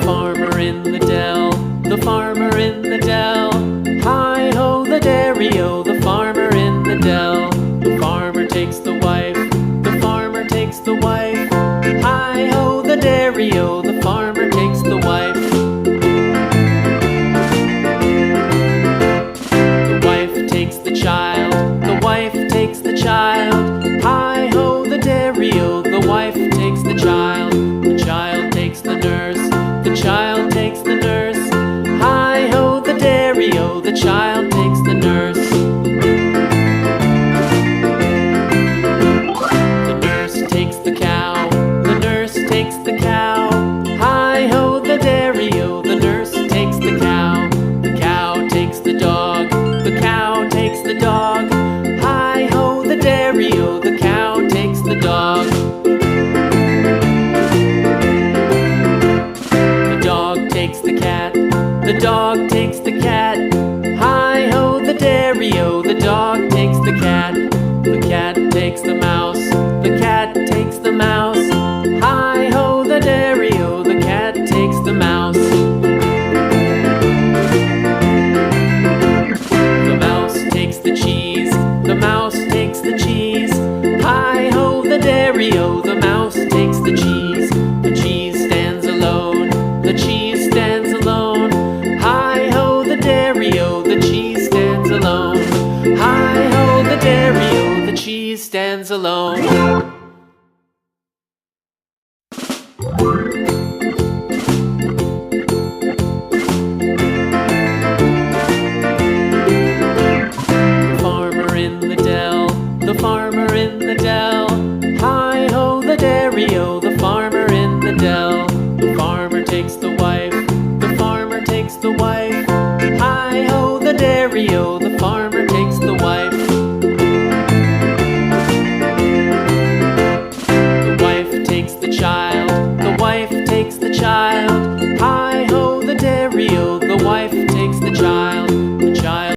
Farmer in the dell, the farmer in the dell. Hi-ho, the dairy-o, the farmer in the dell. The farmer takes the wife, the farmer takes the wife. Hi-ho, the dairy-o, the farmer takes the wife. The wife takes the child, the wife takes the child. Hi-ho, the dairy-o, the wife takes the child. The child takes the nurse, the child takes the nurse. Hi-ho, the dairy-o, the child takes the nurse. The nurse takes the cow, the nurse takes the cow. Hi-ho, the dairy-o, the nurse takes the cow. The cow takes the dog, the cow takes the dog. Hi-ho, the dairy-o, the cow takes the dog. The dog takes the cat, the dog takes the cat. Hi-ho, the dairy-o, the dog takes the cat. The cat takes the mouse, the cat takes the mouse. Hi-ho, the dairy-o, the cat takes the mouse. The mouse takes the cheese, the mouse takes the cheese. Hi-ho, the dairy-o, the mouse takes the cheese. The cheese stands alone, the cheese stands alone. Hi-ho, the dairy-o, the cheese stands alone. Hi-ho, the dairy-o, the cheese stands alone. The farmer in the dell, the farmer in the dell. Hi-ho, the dairy-o, the farmer in the dell. The farmer takes the wife, the farmer takes the wife. Hi-ho, the dairy-o, the farmer takes